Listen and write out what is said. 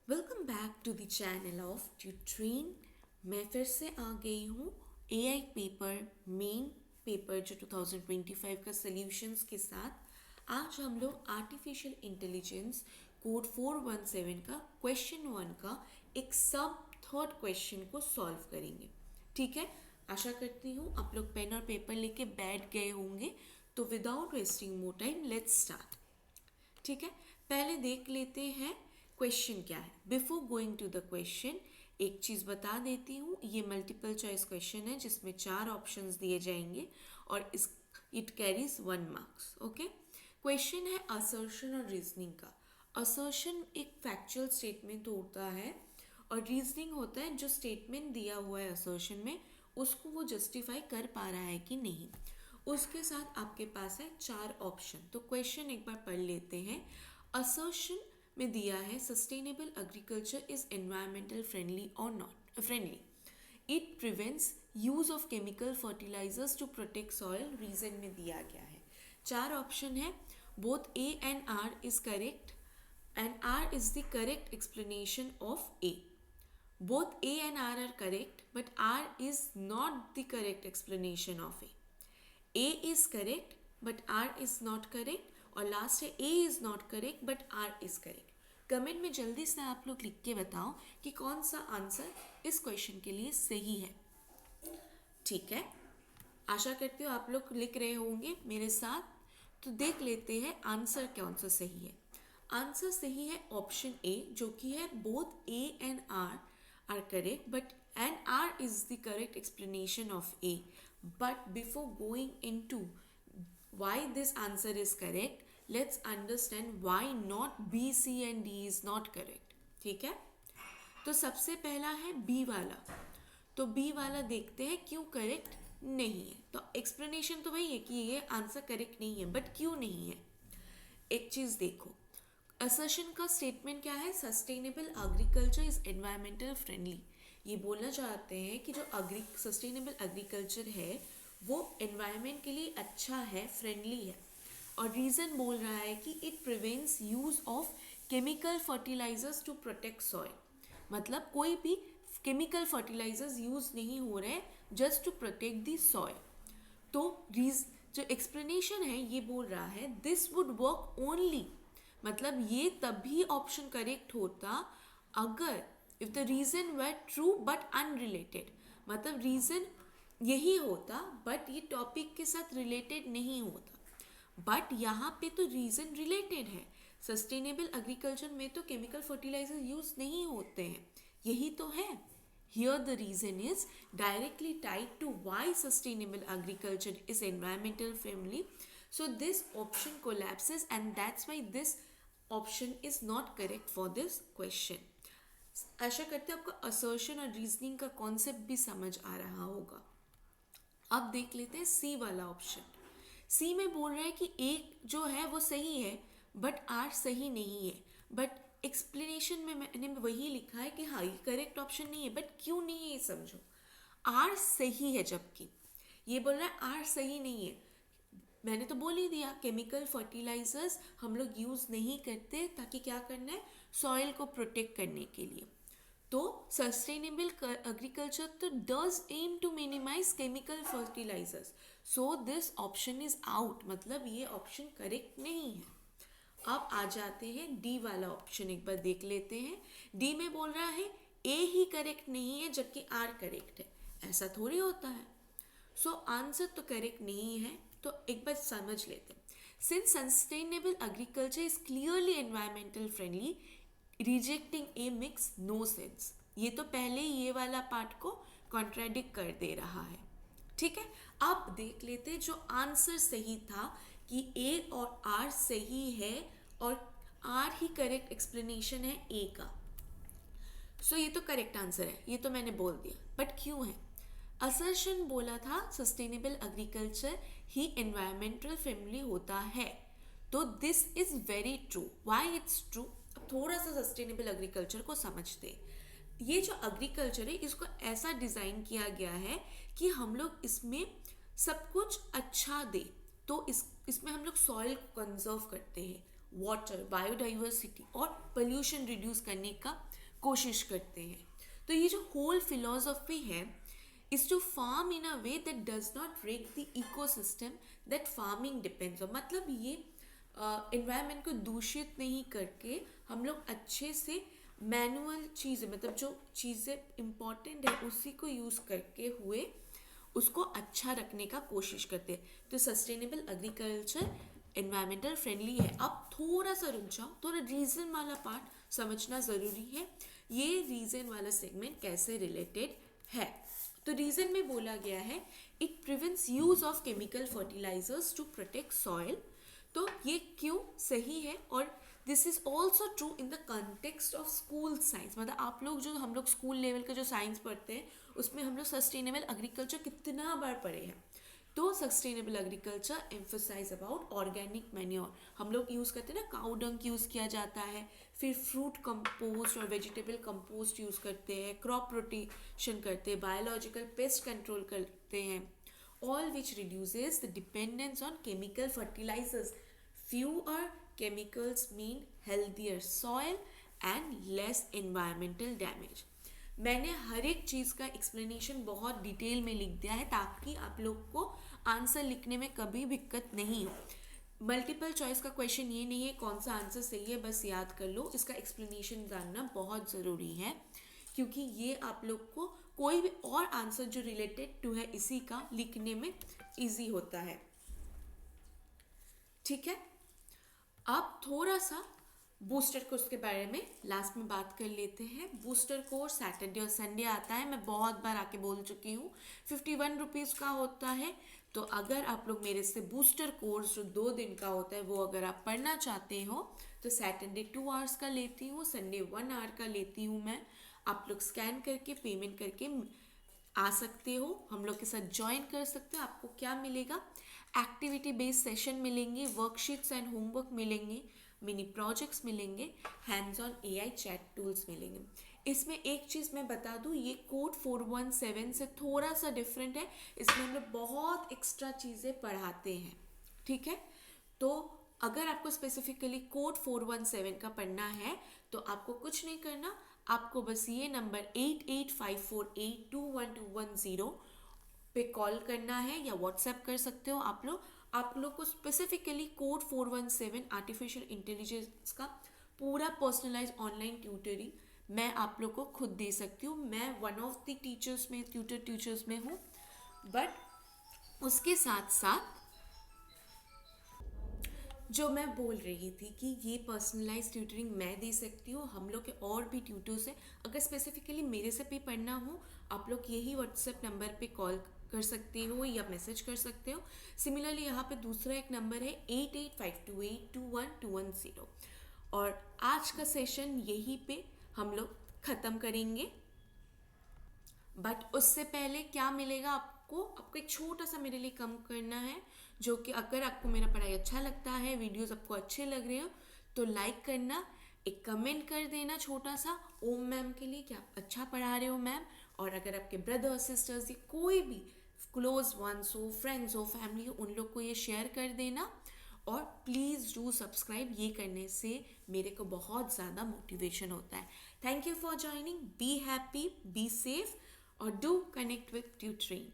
Welcome back to the channel of Tutreen. मैं फिर से आ गई हूँ एआई पेपर मेन पेपर जो 2025 का सॉल्यूशंस के साथ। आज हम लोग आर्टिफिशियल इंटेलिजेंस कोड 417 का क्वेश्चन 1 का एक सब थर्ड क्वेश्चन को सॉल्व करेंगे। ठीक है, आशा करती हूँ आप लोग पेन और पेपर लेके बैठ गए होंगे। तो without wasting more time let's start. ठीक है, पहले देख लेते हैं क्वेश्चन क्या है। Before going to the question एक चीज़ बता देती हूँ, ये मल्टीपल चॉइस क्वेश्चन है जिसमें 4 ऑप्शंस दिए जाएंगे और इस it carries 1 marks. Okay, question है असर्शन और रीजनिंग का। असर्शन एक फैक्चुअल स्टेटमेंट होता है और रीजनिंग होता है जो स्टेटमेंट दिया हुआ है असर्शन में उसको वो जस्टिफाई कर पा रहा है कि नहीं। उसके साथ आपके पास है 4 ऑप्शन। तो क्वेश्चन एक बार पढ़ लेते हैं। असर्शन में दिया है sustainable agriculture is environmental friendly और not friendly. It prevents use of chemical fertilisers to protect soil. Reason में दिया गया है 4 ऑप्शन है। Both A and R is correct and R is the correct explanation of A. Both A and R are correct, but R is not the correct explanation of A. A is correct, but R is not correct. और last है A is not correct, but R is correct. Comment में जल्दी से आप लोग लिख के बताओ कि कौन सा आंसर इस क्वेश्चन के लिए सही है। ठीक है, आशा करती हूँ आप लोग लिख रहे होंगे मेरे साथ। तो देख लेते हैं आंसर कौन सा सही है। आंसर सही है ऑप्शन ए, जो कि है both A and R are correct, but and R is the correct explanation of A. But before going into why this answer is correct, let's understand why not B, C and D is not correct. ठीक है, तो सबसे पहला है B वाला। तो B वाला देखते हैं क्यों करेक्ट नहीं है। तो एक्सप्लेनेशन तो वही है कि ये आंसर करेक्ट नहीं है, बट क्यों नहीं है। एक चीज़ देखो, असर्शन का स्टेटमेंट क्या है, sustainable agriculture is environmental friendly. ये बोलना चाहते हैं कि जो सस्टेनेबल एग्रीकल्चर है वो एनवायरमेंट के लिए अच्छा है, फ्रेंडली है। और रीज़न बोल रहा है कि it prevents use of chemical fertilisers to protect soil. मतलब कोई भी केमिकल फर्टिलाइजर्स यूज नहीं हो रहे just to protect the soil. तो जो एक्सप्लेनेशन है ये बोल रहा है दिस वुड वर्क ओनली, मतलब ये तभी ऑप्शन करेक्ट होता अगर if the reason were true but unrelated. मतलब रीजन यही होता बट ये टॉपिक के साथ रिलेटेड नहीं होता। बट यहाँ पे तो रीजन रिलेटेड है। सस्टेनेबल एग्रीकल्चर में तो केमिकल फर्टिलाइजर यूज नहीं होते हैं, यही तो है। Here the reason is directly tied to why sustainable agriculture is environmental friendly. So this option collapses and that's why this option is not correct for this question. आशा करते हैं आपको assertion और reasoning का concept भी समझ आ रहा होगा। अब देख लेते हैं सी वाला ऑप्शन। सी में बोल रहा है कि एक जो है वो सही है बट आर सही नहीं है। बट एक्सप्लेनेशन में मैंने वही लिखा है कि हाँ ये करेक्ट ऑप्शन नहीं है, बट क्यों नहीं है ये समझो। आर सही है जबकि ये बोल रहा है आर सही नहीं है। मैंने तो बोल ही दिया केमिकल फर्टिलाइजर्स हम लोग यूज़ नहीं करते ताकि क्या करना है, सॉइल को प्रोटेक्ट करने के लिए। तो सस्टेनेबल एग्रीकल्चर तो does aim to minimise chemical fertilisers, so this option is out, मतलब ये ऑप्शन करेक्ट नहीं है। अब आ जाते हैं डी वाला ऑप्शन, एक बार देख लेते हैं। डी में बोल रहा है ए ही करेक्ट नहीं है जबकि आर करेक्ट है, ऐसा थोड़ी होता है। सो आंसर तो करेक्ट नहीं है, तो एक बार समझ लेते हैं। Since sustainable agriculture is clearly environmental friendly, rejecting A makes no sense. ये तो पहले ही ये वाला पार्ट को कॉन्ट्राडिक्ट कर दे रहा है। ठीक है, अब देख लेते हैं जो आंसर सही था कि ए और आर सही है और आर ही करेक्ट एक्सप्लेनेशन है ए का। सो ये तो करेक्ट आंसर है, ये तो मैंने बोल दिया, बट क्यों है। असर्शन बोला था सस्टेनेबल एग्रीकल्चर ही एनवायरमेंटल फ्रेंडली होता है, तो this is very true. Why it's true, अब थोड़ा सा सस्टेनेबल एग्रीकल्चर को समझते। ये जो एग्रीकल्चर है इसको ऐसा डिज़ाइन किया गया है कि हम लोग इसमें सब कुछ अच्छा दे। तो इसमें हम लोग सॉइल को कंजर्व करते हैं वाटर, बायोडाइवर्सिटी और पोल्यूशन रिड्यूस करने का कोशिश करते हैं। तो ये जो होल फिलॉसफी है is to farm in a way that does not wreck the ecosystem that farming depends on। मतलब ये एनवायरनमेंट को दूषित नहीं करके हम लोग अच्छे से मैनुअल चीज़ें, मतलब जो चीज़ें इम्पॉर्टेंट है उसी को यूज़ करके हुए उसको अच्छा रखने का कोशिश करते हैं। तो सस्टेनेबल एग्रीकल्चर एनवायरमेंटल फ्रेंडली है। अब थोड़ा सा रुक जाओ, थोड़ा रीज़न वाला पार्ट समझना ज़रूरी है, ये रीज़न वाला सेगमेंट कैसे रिलेटेड है। तो रीज़न में बोला गया है it prevents use of chemical fertilisers to protect soil. तो ये क्यों सही है, और this is also true in the context of school science. मतलब आप लोग जो हम लोग स्कूल लेवल का जो साइंस पढ़ते हैं उसमें हम लोग सस्टेनेबल एग्रीकल्चर कितना बार पढ़े हैं। तो sustainable agriculture emphasise about organic manure, हम लोग यूज़ करते हैं ना, काउ डंग यूज़ किया जाता है, फिर फ्रूट कंपोस्ट और वेजिटेबल कंपोस्ट यूज़ करते हैं, क्रॉप रोटेशन करते हैं, बायोलॉजिकल पेस्ट कंट्रोल करते हैं, all which reduces the dependence on chemical fertilizers. Fewer chemicals mean healthier soil and less environmental damage. मैंने हर एक चीज़ का एक्सप्लेनेशन बहुत डिटेल में लिख दिया है ताकि आप लोग को आंसर लिखने में कभी दिक्कत नहीं हो। मल्टीपल चॉइस का क्वेश्चन ये नहीं है कौन सा आंसर सही है बस याद कर लो, इसका एक्सप्लेनेशन जानना बहुत ज़रूरी है क्योंकि ये आप लोग को कोई भी और आंसर जो रिलेटेड टू है इसी का लिखने में इजी होता है। ठीक है, अब थोड़ा सा बूस्टर कोर्स के बारे में लास्ट में बात कर लेते हैं। बूस्टर कोर्स सैटरडे और संडे आता है, मैं बहुत बार आके बोल चुकी हूँ, 51 रुपीज़ का होता है। तो अगर आप लोग मेरे से बूस्टर कोर्स जो 2 दिन का होता है वो अगर आप पढ़ना चाहते हो तो सैटरडे 2 आवर्स का लेती हूँ, संडे 1 आवर का लेती हूँ मैं। आप लोग स्कैन करके पेमेंट करके आ सकते हो, हम लोग के साथ ज्वाइन कर सकते हो। आपको क्या मिलेगा, एक्टिविटी बेस्ड सेशन मिलेंगे, वर्कशीट्स एंड होमवर्क मिलेंगे, मिनी प्रोजेक्ट्स मिलेंगे, hands on AI chat tools मिलेंगे। इसमें एक चीज़ मैं बता दूँ, ये कोड 417 से थोड़ा सा डिफरेंट है, इसमें हम लोग बहुत एक्स्ट्रा चीज़ें पढ़ाते हैं। ठीक है, तो अगर आपको स्पेसिफिकली कोड 417 का पढ़ना है तो आपको कुछ नहीं करना, आपको बस ये नंबर 8854821210 पे कॉल करना है या व्हाट्सएप कर सकते हो आप लोग को स्पेसिफिकली कोड 417 आर्टिफिशियल इंटेलिजेंस का पूरा पर्सनलाइज ऑनलाइन ट्यूटरिंग मैं आप लोग को खुद दे सकती हूँ। मैं वन ऑफ द टीचर्स में टीचर्स में हूँ, बट उसके साथ साथ जो मैं बोल रही थी कि ये पर्सनलाइज ट्यूटरिंग मैं दे सकती हूँ, हम लोग के और भी ट्यूटर्स हैं। अगर स्पेसिफिकली मेरे से भी पढ़ना हो आप लोग यही व्हाट्सएप नंबर पे कॉल कर सकते हो या मैसेज कर सकते हो। सिमिलरली यहाँ पे दूसरा एक नंबर है 8852821210। और आज का सेशन यहीं पे हम लोग ख़त्म करेंगे, बट उससे पहले क्या मिलेगा आपको एक छोटा सा मेरे लिए कम करना है, जो कि अगर आपको मेरा पढ़ाई अच्छा लगता है, वीडियोस आपको अच्छे लग रहे हो तो लाइक करना, एक कमेंट कर देना छोटा सा ओम मैम के लिए कि आप अच्छा पढ़ा रहे हो मैम। और अगर आपके ब्रदर और सिस्टर्स या कोई भी क्लोज वंस हो, फ्रेंड्स हो, फैमिली हो, उन लोग को ये शेयर कर देना। और प्लीज़ डू सब्सक्राइब, ये करने से मेरे को बहुत ज़्यादा मोटिवेशन होता है। Thank you for joining, be happy, be safe और डू कनेक्ट विथ ट्यूटरिंग।